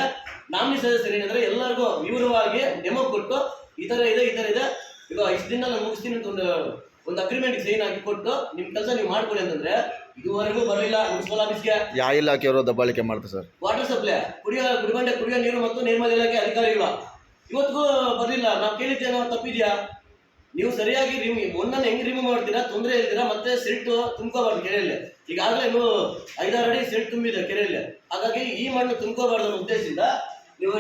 ನಾಮಿನಿ ಸದಸ್ಯರು ಏನಿದ್ದಾರೆ, ಎಲ್ಲರಿಗೂ ವಿವರವಾಗಿ ಡೆಮೋ ಕೊಟ್ಟು ಈ ಥರ ಇದೆ ಈಗ ಇಷ್ಟು ದಿನ ನಾನು ಮುಗಿಸ್ತೀನಿ ಅಂತ ಒಂದು ಅಗ್ರಿಮೆಂಟ್ ಸೈನ್ ಹಾಕಿ ಕೊಟ್ಟು ನಿಮ್ಮ ಕೆಲಸ ನೀವು ಮಾಡ್ಕೊಳ್ಳಿ ಅಂತಂದ್ರೆ ಇದುವರೆಗೂ ಬರಲಿಲ್ಲ ಮುನ್ಸಿಪಲ್ ಆಫೀಸ್ಗೆ. ಯಾವ ಇಲಾಖೆಯವರು ದಬ್ಬಾಳಿಕೆ ಮಾಡ್ತಾರೆ ಸರ್? ವಾಟರ್ ಸಪ್ಲೈ, ಕುಡಿಯೋ ನೀರು ಮತ್ತು ನೈರ್ಮಲ್ಯ ಇಲಾಖೆ ಅಧಿಕಾರಿಗಳು ಇವತ್ತಿಗೂ ಬರಲಿಲ್ಲ. ನಾವು ಕೇಳಿದ್ದೇನೋ ತಪ್ಪಿದ್ಯಾ? ನೀವು ಸರಿಯಾಗಿ ಮಣ್ಣನ್ನು ಹೆಂಗ್ ರಿಮೂವ್ ಮಾಡ್ತೀರಾ? ತೊಂದರೆ ಇಲ್ದಿರಾ ಮತ್ತೆ ಸಿಲ್ಟ್ ತುಂಬ್ಕೋಬಾರ್ದು ಕೆರೆಯಲ್ಲಿ. ಈಗಾಗಲೇ 5-6 ಅಡಿ ಸಿಲ್ಟ್ ತುಂಬಿದೆ ಕೆರೆಯಲ್ಲಿ. ಹಾಗಾಗಿ ಈ ಮಣ್ಣು ತುಂಬ್ಕೋಬಾರ್ದು ಅನ್ನೋ ಉದ್ದೇಶದಿಂದ ನೀವು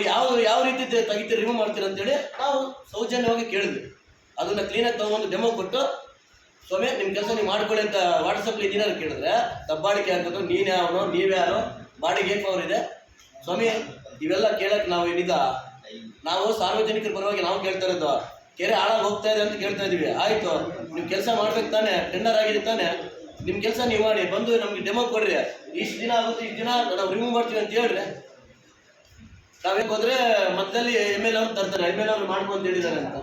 ಯಾವ ರೀತಿ ತೆಗಿತೀರಿ, ರಿಮೂವ್ ಮಾಡ್ತೀರಾ ಅಂತೇಳಿ ನಾವು ಸೌಜನ್ಯವಾಗಿ ಕೇಳಿದ್ವಿ. ಅದನ್ನ ಕ್ಲೀನಾಗಿ ತಗೊಂಡು ಡೆಮೋ ಕೊಟ್ಟು ಸ್ವಾಮಿ ನಿಮ್ಮ ಕೆಲಸ ನೀವು ಮಾಡ್ಕೊಳ್ಳಿ ಅಂತ ವಾಟ್ಸಪ್ಲಿ ಇಂಜಿನಿಯರ್ ಕೇಳಿದ್ರೆ ದಬ್ಬಾಳಿಕೆ ಹಾಕೋದು ನೀವ್ಯಾವನೋ ನೀವ್ಯಾರೋ ಬಾಡಿಗೆ ಏನು ಪವರ್ ಇದೆ ಸ್ವಾಮಿ? ಇವೆಲ್ಲ ಕೇಳಕ್ಕೆ ನಾವು ಏನಿದ, ನಾವು ಸಾರ್ವಜನಿಕರ ಪರವಾಗಿ ನಾವು ಕೇಳ್ತಾ ಇರೋದು. ಕೆರೆ ಹಾಳಾಗಿ ಹೋಗ್ತಾ ಇದೆ ಅಂತ ಕೇಳ್ತಾ ಇದೀವಿ. ಆಯ್ತು, ನೀವು ಕೆಲಸ ಮಾಡ್ಬೇಕು ತಾನೆ, ಟೆಂಡರ್ ಆಗಿದೆ ತಾನೆ, ನಿಮ್ಮ ಕೆಲಸ ನೀವು ಮಾಡಿ, ಬಂದು ನಮ್ಗೆ ಡೆಮೋ ಕೊಡ್ರಿ. ಇಷ್ಟು ದಿನ ಆಗುತ್ತೆ, ಇಷ್ಟು ದಿನ ನಾವು ರಿಮೂವ್ ಮಾಡ್ತೀವಿ ಅಂತ ಹೇಳ್ರಿ. ನಾವೇನು ಹೋದ್ರೆ ಮಧ್ಯದಲ್ಲಿ MLA ಅವ್ರು ತರ್ತಾರೆ, MLA ಅವ್ರು ಮಾಡ್ಕೊಂಡು ಹೇಳಿದ್ದಾರೆ ಅಂತ.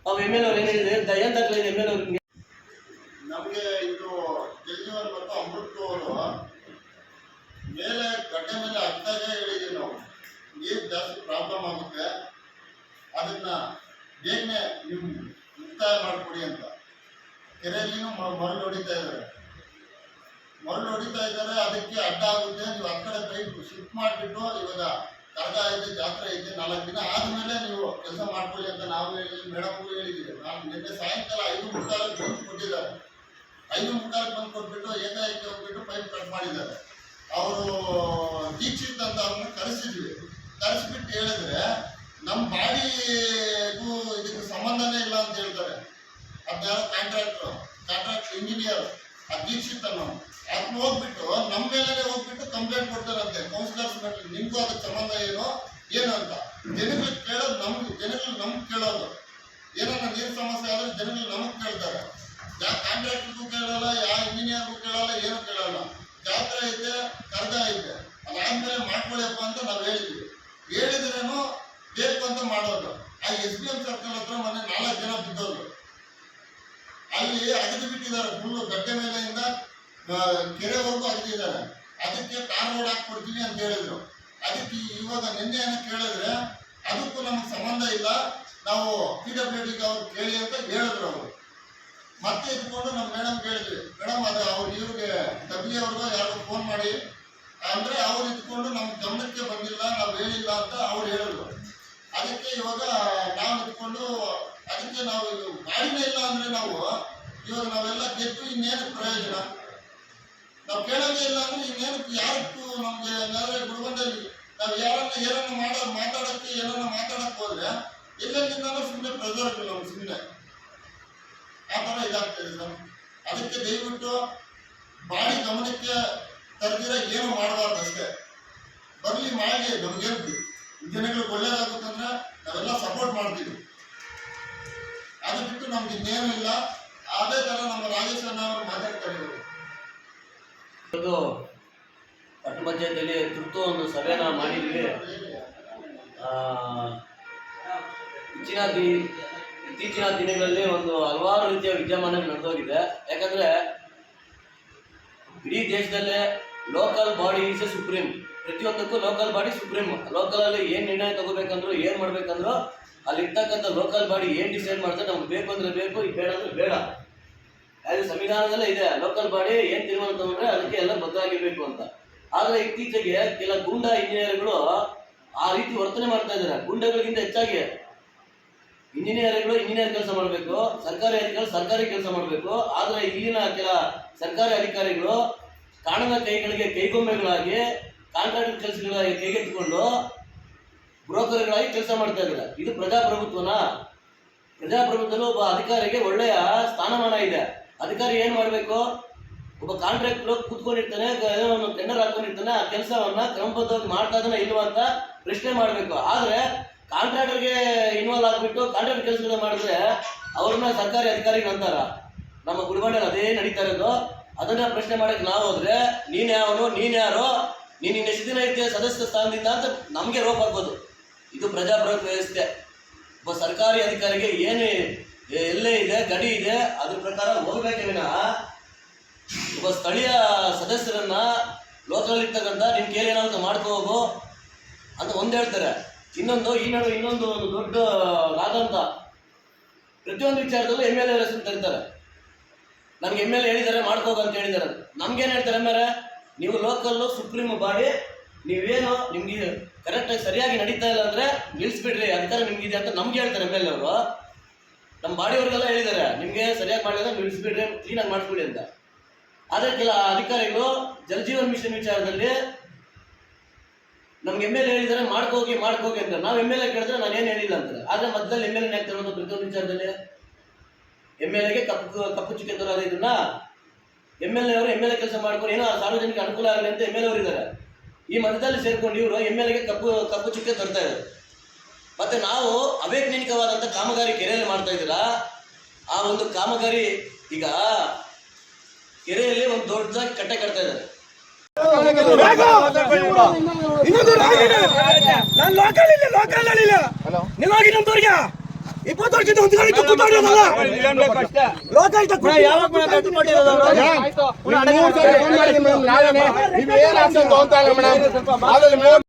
ಅವು MLA ಅವ್ರು ಏನಿದೆ ಏನು ದಾಖಲೆ MLA ಅವ್ರಿಗೆ? ನಮಗೆ ಇದು ಕೆಜ್ರಿವಾಲ್ ಮತ್ತು ಅಮೃತ್ ಅವರು ಮೇಲೆ ಗಡ್ಡೆ ಮೇಲೆ ಹತ್ತಾಗೆ ಹೇಳಿದ್ದೀವಿ ನಾವು, ನೀರು ಜಾಸ್ತಿ ಪ್ರಾಬ್ಲಮ್ ಆಗುತ್ತೆ, ಅದನ್ನ ಬೇಗನೆ ನೀವು ಮುಕ್ತಾಯ ಮಾಡಿಕೊಡಿ ಅಂತ. ಕೆರೆಯಲ್ಲಿನೂ ಮರಳು ಹೊಡಿತಾ ಇದ್ದಾರೆ, ಅದಕ್ಕೆ ಅಡ್ಡ ಆಗುತ್ತೆ. ನೀವು ಆ ಕಡೆ ಪೈಪ್ ಶಿಫ್ಟ್ ಮಾಡಿಬಿಟ್ಟು ಇವಾಗ ಕರ್ಗ ಐತೆ, ಜಾತ್ರೆ ಐತೆ, 4 ದಿನ ಆದಮೇಲೆ ನೀವು ಕೆಲಸ ಮಾಡ್ಕೊಳ್ಳಿ ಅಂತ ನಾವು ಮೇಡಮ್ಗೂ ಹೇಳಿದ್ದೀವಿ. ನಾನು ನಿನ್ನೆ ಸಾಯಂಕಾಲ 5:45 ಬಂದು ಕೊಟ್ಟಿದ್ದಾರೆ. 5:45 ಬಂದು ಕೊಟ್ಬಿಟ್ಟು ಏಕಾಏಕಿ ಹೋಗ್ಬಿಟ್ಟು ಪೈಪ್ ಕಟ್ ಮಾಡಿದ್ದಾರೆ. ಅವರು ದೀಕ್ಷಿತ್ ಅಂತ ಅವ್ರನ್ನ ಕರೆಸಿಬಿಟ್ಟು ಹೇಳಿದ್ರೆ ನಮ್ಮ ಬಾಡಿಗೂ ಇದಕ್ಕೆ ಸಂಬಂಧನೇ ಇಲ್ಲ ಅಂತ ಹೇಳ್ತಾರೆ. ಅದನ್ನ ಕಾಂಟ್ರಾಕ್ಟ್ ಇಂಜಿನಿಯರ್ ದೀಕ್ಷಿತ್ ಅನ್ನೋ ಅದನ್ನ ಹೋಗ್ಬಿಟ್ಟು ನಮ್ಮ ಮೇಲೆ ಹೋಗ್ಬಿಟ್ಟು ಕಂಪ್ಲೇಂಟ್ ಕೊಡ್ತಾರಂತೆ ಕೌನ್ಸಿಲರ್ಸ್ ಮೇಲೆ. ನಿಮಗೂ ಅದಕ್ಕೆ ಸಂಬಂಧ ಏನು ಅಂತ ಜನಗಳಿಗೆ ಕೇಳೋದು, ಜನಗಳು ನಮ್ಗೆ ಕೇಳೋದು. ಏನಾರ ನೀರು ಸಮಸ್ಯೆ ಆದರೆ ಜನಗಳು ನಮಗೆ ಕೇಳ್ತಾರೆ. ಯಾವ ಕಾಂಟ್ರಾಕ್ಟರ್ಗೂ ಕೇಳಲ್ಲ, ಯಾವ ಇಂಜಿನಿಯರ್ಗೂ ಕೇಳಲ್ಲ, ಏನೂ ಕೇಳಲ್ಲ. ಜಾತ್ರೆ ಐತೆ, ಕರ್ಗ ಐತೆ, ಅದಾದ್ಮೇಲೆ ಮಾಡ್ಕೊಳ್ಳಿಯಪ್ಪ ಅಂತ ನಾವು ಹೇಳಿದ್ರೇನು ಬೇಕು ಅಂತ ಮಾಡೋದು. ಆ SBM ಸರ್ಕಲ್ ಹತ್ರ ಮೊನ್ನೆ 4 ಜನ ಬಿದ್ದೋದು. ಅಲ್ಲಿ ಅಗದು ಬಿಟ್ಟಿದ್ದಾರೆ, ಫುಲ್ಲು ಗಡ್ಡೆ ಮೇಲೆಯಿಂದ ಕೆರೆವರೆಗೂ ಅಗದಿದ್ದಾರೆ. ಅದಕ್ಕೆ ಟಾರ್ ರೋಡ್ ಹಾಕ್ಕೊಡ್ತೀವಿ ಅಂತ ಹೇಳಿದ್ರು. ಅದಕ್ಕೆ ಇವಾಗ ನಿನ್ನೆ ಏನೋ ಕೇಳಿದ್ರೆ ಅದಕ್ಕೂ ನಮಗೆ ಸಂಬಂಧ ಇಲ್ಲ, ನಾವು PWD ಅವ್ರು ಕೇಳಿ ಅಂತ ಹೇಳಿದ್ರು ಅವರು. ಮತ್ತೆ ಇದ್ಕೊಂಡು ನಮ್ಮ ಮೇಡಮ್ ಹೇಳಿದ್ವಿ, ಮೇಡಮ್ ಅದು ಇವ್ರಿಗೆ ಡಬ್ಲ್ಯೂ ಅವ್ರಿಗೂ ಯಾರಿಗೂ ಫೋನ್ ಮಾಡಿ ಅಂದ್ರೆ ಅವ್ರು ಇದ್ಕೊಂಡು ನಮ್ಮ ಗಮನಕ್ಕೆ ಬಂದಿಲ್ಲ, ನಾವು ಹೇಳಿಲ್ಲ ಅಂತ ಅವ್ರು ಹೇಳಿದ್ರು. ಅದಕ್ಕೆ ಇವಾಗ ನಾವು ಇದ್ಕೊಂಡು ಅದಕ್ಕೆ ನಾವು ಮಾಡಿನೇ ಇಲ್ಲ ಅಂದ್ರೆ ನಾವು ಇವಾಗ ನಾವೆಲ್ಲ ಗೆದ್ದು ಇನ್ನೇನು ಪ್ರಯೋಜನ? ನಾವು ಕೇಳೋದೇ ಇಲ್ಲ ಅಂದ್ರೆ ಇನ್ನೇನಕ್ಕೆ ಯಾರಕ್ಕೂ ನಮ್ಗೆ ಏನಾದ್ರೆ ಗುರುಬಂದಲ್ಲಿ ನಾವು ಏನನ್ನ ಮಾತಾಡಕ್ಕೆ ಹೋದ್ರೆ ಎಲ್ಲೆಲ್ಲಿಂದ ಸುಮ್ಮನೆ ಪ್ರೆಸರ್ ನಮ್ಗೆ ಸುಮ್ಮನೆ ಆ ಥರ ಇದಾಗ್ತದೆ ಸರ್. ಅದಕ್ಕೆ ದಯವಿಟ್ಟು ಬಾಡಿ ಗಮನಕ್ಕೆ ತರದಿರ ಏನು ಮಾಡಬಾರ್ದು ಅಷ್ಟೇ. ಬರಲಿ ಮಾಡಿ, ನಮ್ಗೇನು ಜನಗಳಿಗೆ ಒಳ್ಳೇದಾಗುತ್ತಂದ್ರೆ ನಾವೆಲ್ಲ ಸಪೋರ್ಟ್ ಮಾಡ್ತೀವಿ. ಅದು ಬಿಟ್ಟು ನಮ್ಗೆ ಇನ್ನೇನು ಇಲ್ಲ. ಅದೇ ಥರ ನಮ್ಮ ರಾಜೇಶ್ ಅಣ್ಣ ಅವರು ಮಾತಾಡ್ತಾರೆ. ಇವತ್ತು ಪಟ್ಟಣ ಪಂಚಾಯತಿಯಲ್ಲಿ ತುರ್ತು ಒಂದು ಸಭೆನ ಮಾಡಿದ್ವಿ. ಇತ್ತೀಚಿನ ದಿನಗಳಲ್ಲಿ ಒಂದು ಹಲವಾರು ರೀತಿಯ ವಿದ್ಯಮಾನ ನಡೆದೋಗಿದೆ. ಯಾಕಂದ್ರೆ ಇಡೀ ದೇಶದಲ್ಲೇ local body is A supreme. ಪ್ರತಿಯೊಂದಕ್ಕೂ ಲೋಕಲ್ ಬಾಡಿ ಸುಪ್ರೀಂ. ಲೋಕಲ್ ಅಲ್ಲಿ ಏನ್ ನಿರ್ಣಯ ತಗೋಬೇಕಂದ್ರು ಏನ್ ಮಾಡ್ಬೇಕಂದ್ರು ಅಲ್ಲಿ ಇರ್ತಕ್ಕಂಥ ಲೋಕಲ್ ಬಾಡಿ ಏನ್ ಡಿಸೈಡ್ ಮಾಡ್ತಾರೆ, ನಮ್ಗೆ ಬೇಕು ಅಂದ್ರೆ ಬೇಕು, ಈಗ ಬೇಡ ಅಂದ್ರೆ ಬೇಡ. ಅದು ಸಂವಿಧಾನದಲ್ಲೇ ಇದೆ. ಲೋಕಲ್ ಬಾಡಿ ಏನ್ ತೀರ್ಮಾನ ತಗೊಂಡ್ರೆ ಅದಕ್ಕೆ ಎಲ್ಲ ಬದ್ಧವಾಗಿರ್ಬೇಕು ಅಂತ. ಆದ್ರೆ ಇತ್ತೀಚೆಗೆ ಕೆಲ ಗೂಂಡಾ ಇಂಜಿನಿಯರ್ಗಳು ಆ ರೀತಿ ವರ್ತನೆ ಮಾಡ್ತಾ ಇದ್ದಾರೆ. ಗೂಂಡಾಗಳಿಗಿಂತ ಹೆಚ್ಚಾಗಿ ಇಂಜಿನಿಯರ್ಗಳು ಇಂಜಿನಿಯರ್ ಕೆಲಸ ಮಾಡಬೇಕು, ಸರ್ಕಾರಿ ಅಧಿಕಾರಿಗಳು ಸರ್ಕಾರಿ ಕೆಲಸ ಮಾಡಬೇಕು. ಆದ್ರೆ ಇಲ್ಲಿನ ಕೆಲ ಸರ್ಕಾರಿ ಅಧಿಕಾರಿಗಳು ಕಾಣದ ಕೈಗಳಿಗೆ ಕೈಗೊಂಬೆಗಳಾಗಿ ಕಾಂಟ್ರಾಕ್ಟ್ ಕೆಲಸಗಳಾಗಿ ಕೈಗೆತ್ತಿಕೊಂಡು ಬ್ರೋಕರ್ಗಳಾಗಿ ಕೆಲಸ ಮಾಡ್ತಾ ಇದ್ದಾರೆ. ಇದು ಪ್ರಜಾಪ್ರಭುತ್ವನ? ಪ್ರಜಾಪ್ರಭುತ್ವದಲ್ಲಿ ಒಬ್ಬ ಅಧಿಕಾರಿಗೆ ಒಳ್ಳೆಯ ಸ್ಥಾನಮಾನ ಇದೆ. ಅಧಿಕಾರಿ ಏನ್ ಮಾಡ್ಬೇಕು? ಒಬ್ಬ ಕಾಂಟ್ರಾಕ್ಟ್ ಕೂತ್ಕೊಂಡಿರ್ತಾನೆ, ಟೆಂಡರ್ ಹಾಕೊಂಡಿರ್ತಾನೆ, ಆ ಕೆಲಸವನ್ನ ಕ್ರಮಬದ್ಧವಾಗಿ ಮಾಡ್ತಾ ಇದ್ದಾನೆ ಇಲ್ವಾ ಅಂತ ಪ್ರಶ್ನೆ ಮಾಡ್ಬೇಕು. ಆದ್ರೆ ಕಾಂಟ್ರಾಕ್ಟರ್ಗೆ ಇನ್ವಾಲ್ವ್ ಆಗ್ಬಿಟ್ಟು ಕಾಂಟ್ರಾಕ್ಟ್ ಕೆಲಸಗಳು ಮಾಡಿದ್ರೆ ಅವ್ರನ್ನ ಸರ್ಕಾರಿ ಅಧಿಕಾರಿಗಳು ಅಂತಾರ. ನಮ್ಮ ಗುಡಿಬಂಡೆಯಲ್ಲಿ ಅದೇ ನಡೀತಾ ಇರೋದು. ಅದನ್ನ ಪ್ರಶ್ನೆ ಮಾಡಕ್ ನಾವು ಹೋದ್ರೆ ನೀನ್ ಯಾವನು, ನೀನ್ ಯಾರೋ, ನೀನ್ ಎಷ್ಟು ದಿನ ಐತೆ ಸದಸ್ಯ ಸ್ಥಾನದಿಂದ ಅಂತ ನಮ್ಗೆ ರೋಪ್ ಹಾಕ್ಬೋದು. ಇದು ಪ್ರಜಾಪ್ರಭುತ್ವ ವ್ಯವಸ್ಥೆ. ಒಬ್ಬ ಸರ್ಕಾರಿ ಅಧಿಕಾರಿಗೆ ಏನು ಎಲ್ಲೇ ಇದೆ, ಗಡಿ ಇದೆ, ಅದ್ರ ಪ್ರಕಾರ ಹೋಗ್ಬೇಕೆ ವಿನ ಒಬ್ಬ ಸ್ಥಳೀಯ ಸದಸ್ಯರನ್ನ ಲೋಕಲ್ ಇರ್ತಕ್ಕಂಥ ನಿಮ್ ಕೇಳಿ ಏನಾಗುತ್ತೆ ಮಾಡ್ಕೋ ಹೋಗು ಅಂತ ಒಂದ್ ಹೇಳ್ತಾರೆ. ಇನ್ನೊಂದು ಒಂದು ದೊಡ್ಡ ಆದಂತ ಪ್ರತಿಯೊಂದು ವಿಚಾರದಲ್ಲೂ MLA ಹೆಸರು ತರ್ತಾರೆ. ನನ್ಗೆ MLA ಹೇಳಿದ್ದಾರೆ ಮಾಡ್ಕೋಗ ಅಂತ ಹೇಳಿದ್ದಾರೆ. ನಮ್ಗೇನ್ ಹೇಳ್ತಾರೆ MLA? ನೀವು ಲೋಕಲ್ ಸುಪ್ರೀಂ ಬಾಡಿ, ನೀವೇನು ನಿಮ್ಗೆ ಕರೆಕ್ಟಾಗಿ ಸರಿಯಾಗಿ ನಡೀತಾ ಇಲ್ಲ ಅಂದ್ರೆ ನಿಲ್ಸ್ಬಿಡ್ರಿ, ಅಧಿಕಾರ ನಿಮ್ಗಿದೆ ಅಂತ ನಮ್ಗೆ ಹೇಳ್ತಾರೆ MLA ಅವರು. ನಮ್ಮ ಬಾಡಿಯವ್ರಿಗೆಲ್ಲ ಹೇಳಿದ್ದಾರೆ ನಿಮ್ಗೆ ಸರಿಯಾಗಿ ಮಾಡಿದ್ರೆ ನಿಲ್ಸ್ಬಿಡ್ರಿ, ಕ್ಲೀನಾಗಿ ಮಾಡಿಸ್ಬಿಡಿ ಅಂತ. ಆದ್ರೆ ಕೆಲ ಅಧಿಕಾರಿಗಳು ಜಲಜೀವನ್ ಮಿಷನ್ ವಿಚಾರದಲ್ಲಿ ನಮ್ಗೆ MLA ಹೇಳಿದರೆ ಮಾಡ್ಕೋಗಿ ಅಂತ. ನಾವು MLA ಕೇಳಿದ್ರೆ ನಾನು ಏನು ಹೇಳಿಲ್ಲ ಅಂತಾರೆ. ಆದ್ರೆ ಮಧ್ಯದಲ್ಲಿ MLA ಆಗ್ತಿರೋದು ಪ್ರತಿಯೊಂದು ವಿಚಾರದಲ್ಲಿ. MLAಗೆ ಕಪ್ಪು ಚುಕ್ಕೆ ತರೋದು. ಇದನ್ನ MLA ಅವರು MLA ಕೆಲಸ ಮಾಡ್ಕೊಂಡು ಏನೋ ಸಾರ್ವಜನಿಕ ಅನುಕೂಲ ಆಗಲಿ ಅಂತ MLA ಅವರು ಇದ್ದಾರೆ. ಈ ಮಧ್ಯದಲ್ಲಿ ಸೇರ್ಕೊಂಡು ಇವರು MLAಗೆ ಕಪ್ಪು ಚುಕ್ಕೆ ತರ್ತಾ ಇದ್ದಾರೆ. ಮತ್ತೆ ನಾವು ಅವೈಜ್ಞಾನಿಕವಾದಂಥ ಕಾಮಗಾರಿ ಕೆರೆಯಲ್ಲಿ ಮಾಡ್ತಾ ಇದ್ದೀರಾ. ಆ ಒಂದು ಕಾಮಗಾರಿ ಈಗ ಕೆರೆಯಲ್ಲಿ ಒಂದು ದೊಡ್ಡದಾಗಿ ಕಟ್ಟೆ ಕಟ್ತಾ ಇದ್ದಾರೆ. ನಾನು ಲೋಕಲ್ ಅಲ್ಲಿಲ್ಲ ನಿಮಗೆ ನಮ್ದವ್ರಿಗೆ 20 ವರ್ಷದಿಂದ ಒಂದು ಗಾಡಿ ಕೂತ್ಕೊಂಡಿರೋದಲ್ಲ. ಲೋಕಲ್